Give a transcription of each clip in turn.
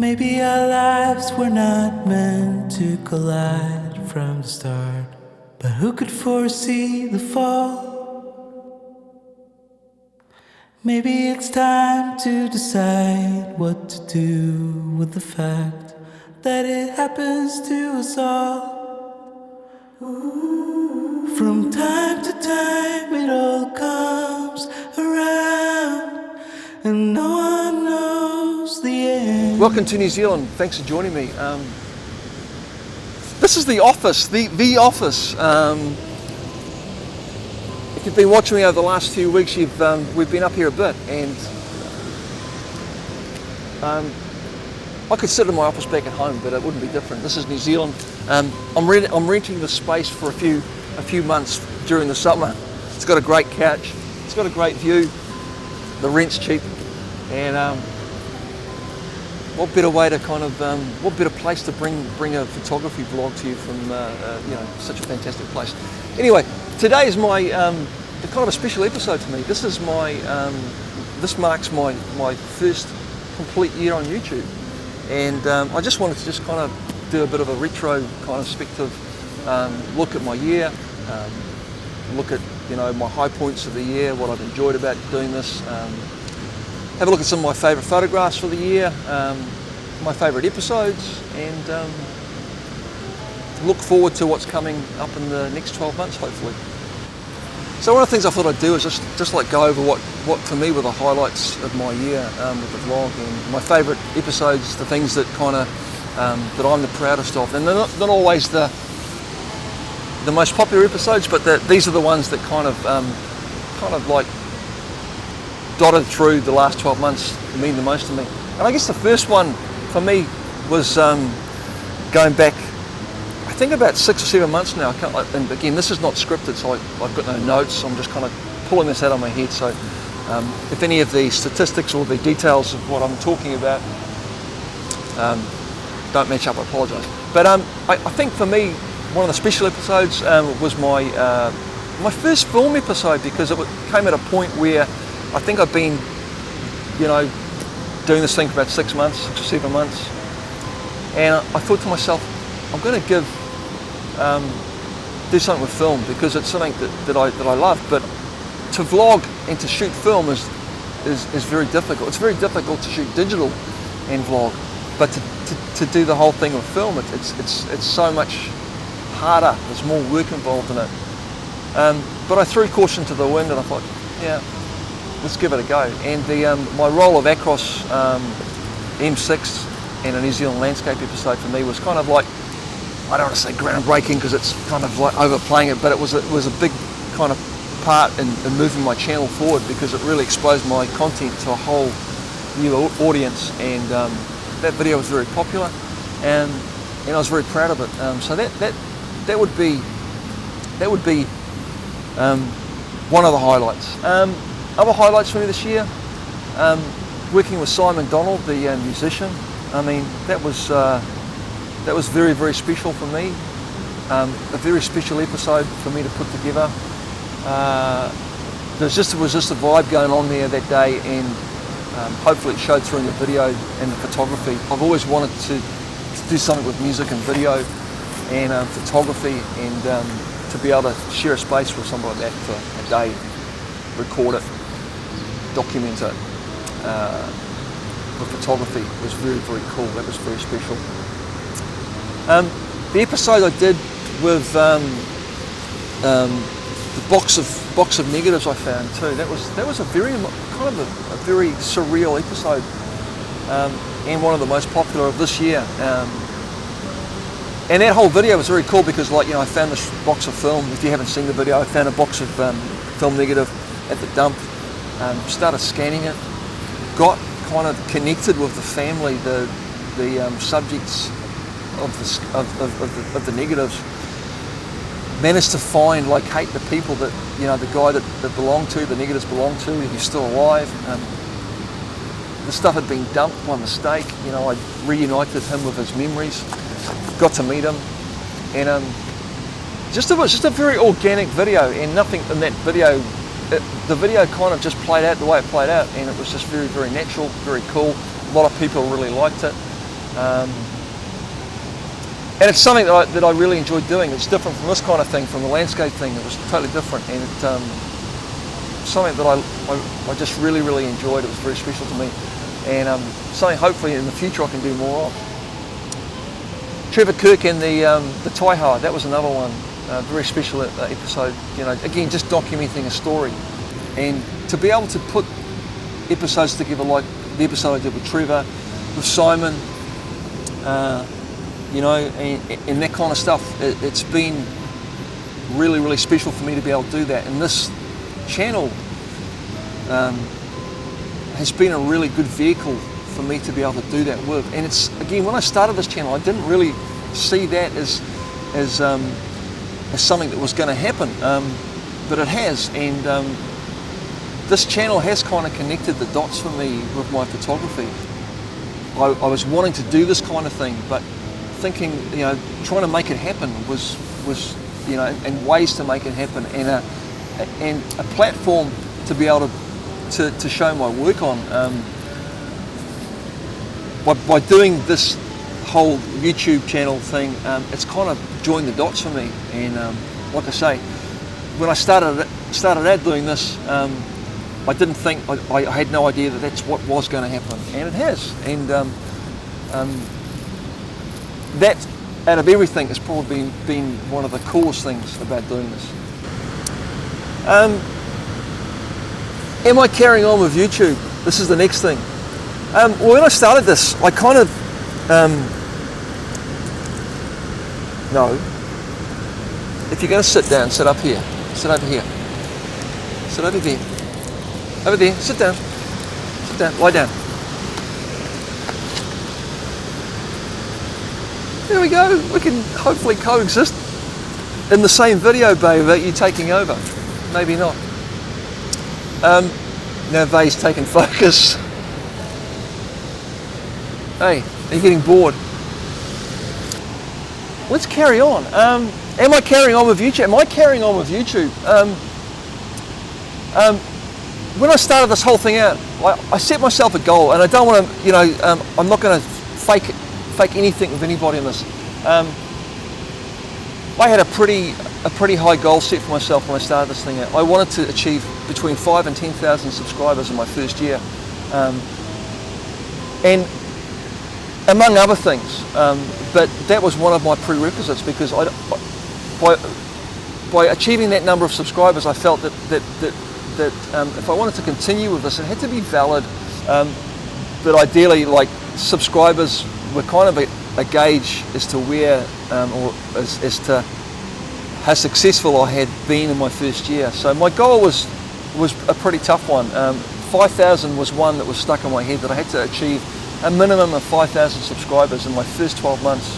Maybe our lives were not meant to collide from the start, but who could foresee the fall? Maybe it's time to decide what to do with the fact that it happens to us all. From time to time it all comes around, and no one knows the end. Welcome to New Zealand. Thanks for joining me. This is the office, the office. If you've been watching me over the last few weeks, we've been up here a bit, and I could sit in my office back at home, but it wouldn't be different. This is New Zealand. I'm renting the space for a few months during the summer. It's got a great couch. It's got a great view. The rent's cheap, and what better way to what better place to bring a photography vlog to you from such a fantastic place. Anyway, today is my kind of a special episode for me. This marks my first complete year on YouTube, and I just wanted to kind of do a bit of a retro kind of perspective, look at my year, look at my high points of the year, what I've enjoyed about doing this. Have a look at some of my favourite photographs for the year, my favourite episodes, and look forward to what's coming up in the next 12 months, hopefully. So one of the things I thought I'd do is just like go over what for me were the highlights of my year with the vlog, and my favourite episodes, the things that kind of that I'm the proudest of, and they're not always the most popular episodes, but these are the ones that kind of like dotted through the last 12 months mean the most to me. And I guess the first one for me was going back, I think about 6 or 7 months now. And again, this is not scripted, so I've got no notes. I'm just kind of pulling this out of my head. So if any of the statistics or the details of what I'm talking about don't match up, I apologise. But I think for me, one of the special episodes was my first film episode, because it came at a point where I think I've been, doing this thing for about 6 or 7 months, and I thought to myself, I'm going to do something with film, because it's something that I love. But to vlog and to shoot film is very difficult. It's very difficult to shoot digital and vlog, but to do the whole thing with film, it's so much harder. There's more work involved in it. But I threw caution to the wind, and I thought, yeah, let's give it a go. And my role of Across M6 in a New Zealand landscape episode for me was kind of like, I don't want to say groundbreaking because it's kind of like overplaying it, but it was a big kind of part in moving my channel forward, because it really exposed my content to a whole new audience, and that video was very popular, and I was very proud of it. So that would be one of the highlights. Other highlights for me this year, working with Simon Donald, the musician. I mean, that was very, very special for me. A very special episode for me to put together. There was just a vibe going on there that day, and hopefully it showed through in the video and the photography. I've always wanted to do something with music and video and photography, and to be able to share a space with somebody like that for a day, record it, document it with photography was very, very cool. That was very special. The episode I did with the box of negatives I found too. That was a very kind of a very surreal episode, and one of the most popular of this year. And that whole video was very cool because, I found this box of film. If you haven't seen the video, I found a box of film negative at the dump. Started scanning it, got kind of connected with the family, the subjects of the negatives. Managed to locate the people that, the guy that belonged to, the negatives belonged to, he's still alive. The stuff had been dumped by mistake. I reunited him with his memories, got to meet him, and it was just a very organic video, and nothing in that video, the video kind of just played out the way it played out, and it was just very, very natural, very cool. A lot of people really liked it. And it's something that I really enjoyed doing. It's different from this kind of thing, from the landscape thing. It was totally different, and something that I just really, really enjoyed. It was very special to me, and something hopefully in the future I can do more of. Trevor Kirk and the Taiha, that was another one, very special episode. You know, again, just documenting a story, and to be able to put episodes together like the episode I did with Trevor, with Simon, you know, and that kind of stuff. It's been really, really special for me to be able to do that. And this channel has been a really good vehicle for me to be able to do that with. And it's, again, when I started this channel, I didn't really see that as something that was going to happen, but it has. And this channel has kind of connected the dots for me with my photography. I was wanting to do this kind of thing, but thinking, you know, trying to make it happen was you know, and ways to make it happen, and a platform to be able to show my work on. By doing this whole YouTube channel thing, it's kind of joined the dots for me. And like I say, when I started out doing this, I didn't think, I had no idea that that's what was going to happen, and it has. And that, out of everything, has probably been one of the coolest things about doing this. Am I carrying on with YouTube? This is the next thing. Well, when I started this, I kind of, no. If you're going to sit down, sit up here. Sit over here. Sit over there. Over there. Sit down. Sit down. Lie down. There we go. We can hopefully coexist in the same video, Bay, without you taking over. Maybe not. Now Bay's taking focus. Hey, are you getting bored? Let's carry on. Am I carrying on with YouTube? Am I carrying on with YouTube? When I started this whole thing out, I set myself a goal, and I don't want to, you know, I'm not going to fake anything with anybody in this. I had a pretty high goal set for myself when I started this thing out. I wanted to achieve between 5,000 and 10,000 subscribers in my first year, and among other things. But that was one of my prerequisites, because by achieving that number of subscribers, I felt that if I wanted to continue with this, it had to be valid. But ideally, like, subscribers were kind of a gauge as to where, or as to how successful I had been in my first year. So my goal was a pretty tough one. 5,000 was one that was stuck in my head, that I had to achieve a minimum of 5,000 subscribers in my first 12 months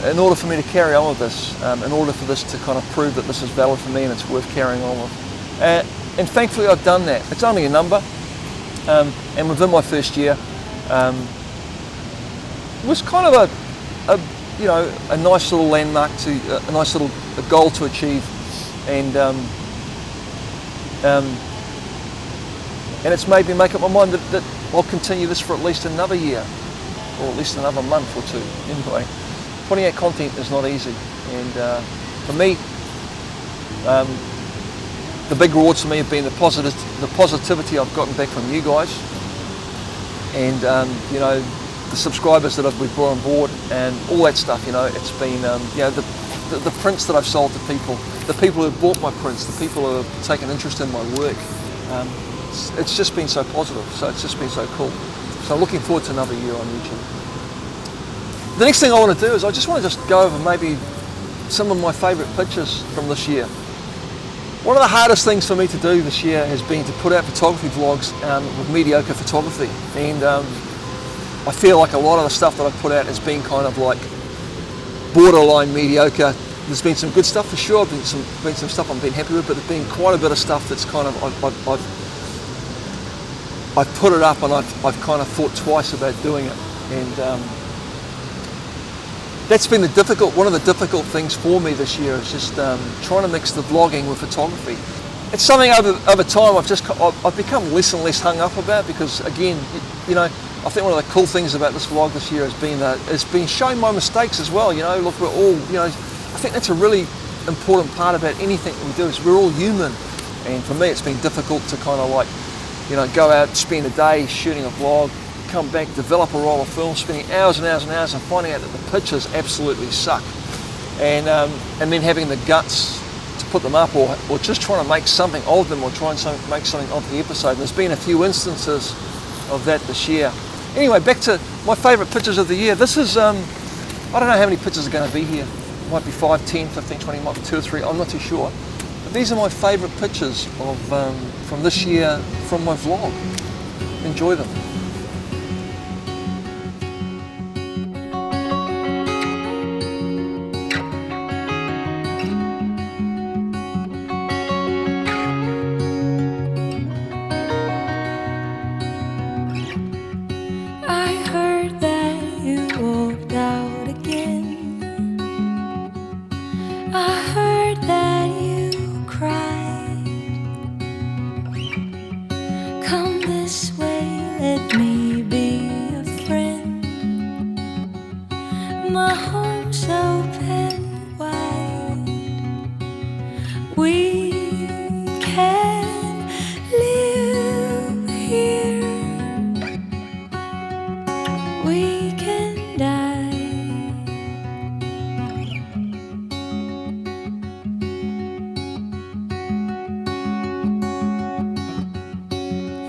in order for me to carry on with this, in order for this to kind of prove that this is valid for me and it's worth carrying on with. And thankfully I've done that. It's only a number, and within my first year, was kind of a nice little landmark, a nice little goal to achieve, and it's made me make up my mind that I'll continue this for at least another year, or at least another month or two. Anyway, putting out content is not easy, and for me, the big rewards for me have been the positivity I've gotten back from you guys, and you know, the subscribers that we've brought on board, and all that stuff. You know, it's been you know, the prints that I've sold to people, the people who have bought my prints, the people who have taken interest in my work. It's just been so positive, so it's just been so cool. So I'm looking forward to another year on YouTube. The next thing I want to do is I just want to just go over maybe some of my favourite pictures from this year. One of the hardest things for me to do this year has been to put out photography vlogs with mediocre photography, and I feel like a lot of the stuff that I've put out has been kind of like borderline mediocre. There's been some good stuff for sure, been some stuff I've been happy with, but there's been quite a bit of stuff that's kind of, I've put it up and I've kind of thought twice about doing it, and that's been one of the difficult things for me this year, is just trying to mix the vlogging with photography. It's something over time I've become less and less hung up about, because again, you know, I think one of the cool things about this vlog this year has been showing my mistakes as well. You know, look, we're all, you know, I think that's a really important part about anything that we do, is we're all human. And for me, it's been difficult to kind of like, you know, go out, spend a day shooting a vlog, come back, develop a roll of film, spending hours and hours and hours, and finding out that the pictures absolutely suck. And then having the guts to put them up, or just trying to make something of them, or try and make something of the episode. And there's been a few instances of that this year. Anyway, back to my favourite pictures of the year. This is, I don't know how many pictures are going to be here. It might be 5, 10, 15, 20, might be 2 or 3, I'm not too sure. But these are my favourite pictures of from this year, from my vlog. Enjoy them.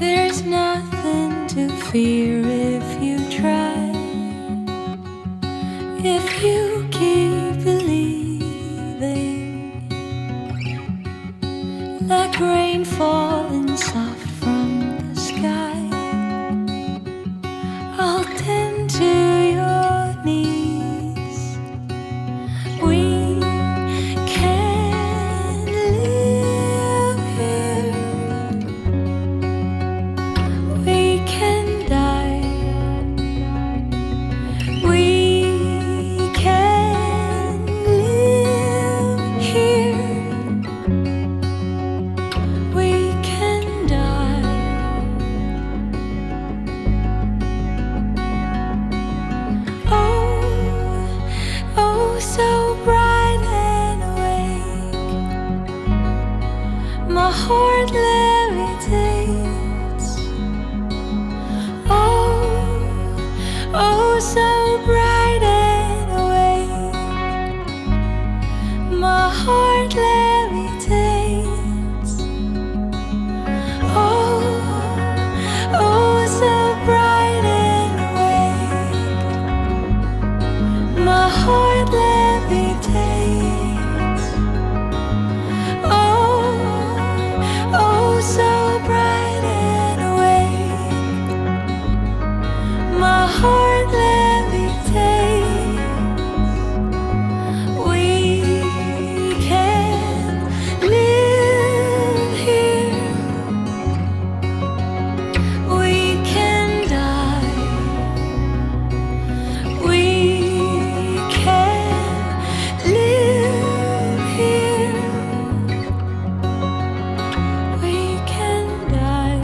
There's nothing to fear if you try, if you keep believing, like rain falling soft from the sky. I'll tend to your needs. We can live here. We can die. We can live here. We can die. Oh, oh, so bright and awake. My heart levitates. Oh, oh, so bright and awake. My heart levitates. Oh, oh, so bright and awake. My heart levitates. Oh, oh, so bright and awake. My heart levitates. We can live here. We can die. We can live here. We can die.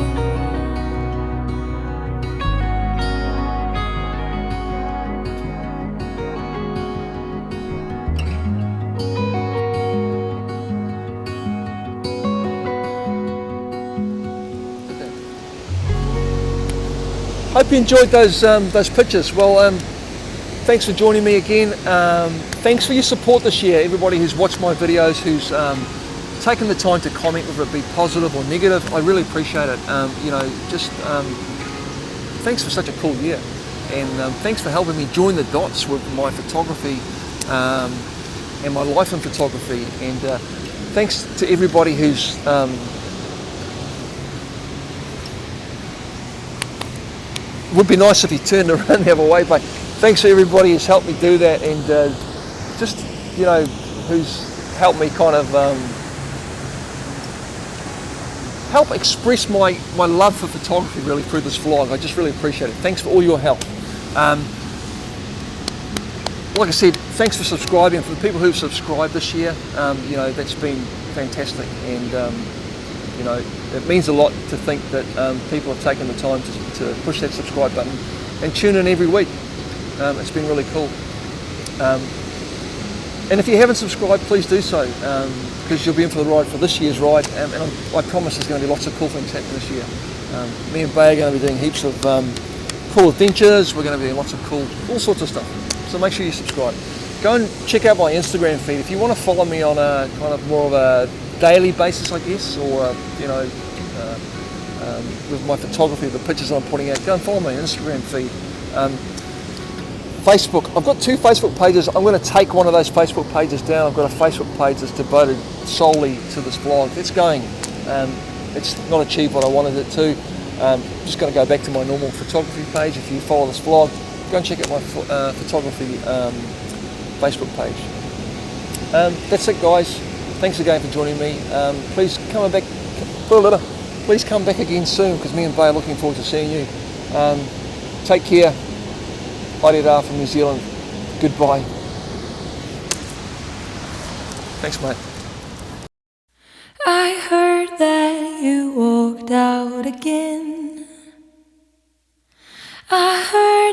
Hope you enjoyed those pictures. Well, thanks for joining me again. Thanks for your support this year, everybody who's watched my videos, who's taken the time to comment, whether it be positive or negative. I really appreciate it. You know, just thanks for such a cool year, and thanks for helping me join the dots with my photography and my life in photography. And thanks to everybody who's would be nice if you turned around the other way, but thanks to everybody who's helped me do that, and just, you know, who's helped me kind of help express my love for photography really through this vlog. I just really appreciate it. Thanks for all your help. Like I said, thanks for subscribing. For the people who've subscribed this year, you know, that's been fantastic, and you know, it means a lot to think that people have taken the time to push that subscribe button. and tune in every week. It's been really cool. And if you haven't subscribed, please do so, because you'll be in for the ride for this year's ride, and I promise there's going to be lots of cool things happening this year. Me and Bay are going to be doing heaps of cool adventures. We're going to be doing lots of all sorts of stuff. So make sure you subscribe. Go and check out my Instagram feed. If you want to follow me on a kind of more of a daily basis, I guess, or with my photography, the pictures I'm putting out, go and follow my Instagram feed. Facebook, I've got 2 Facebook pages. I'm going to take one of those Facebook pages down. I've got a Facebook page that's devoted solely to this vlog. It's going. It's not achieved what I wanted it to. Just going to go back to my normal photography page. If you follow this vlog, go and check out my photography Facebook page. That's it, guys. Thanks again for joining me. Please come back. Please come back again soon, because me and Bay are looking forward to seeing you. Take care. Haere from New Zealand. Goodbye. Thanks, mate. I heard that you walked out again. I heard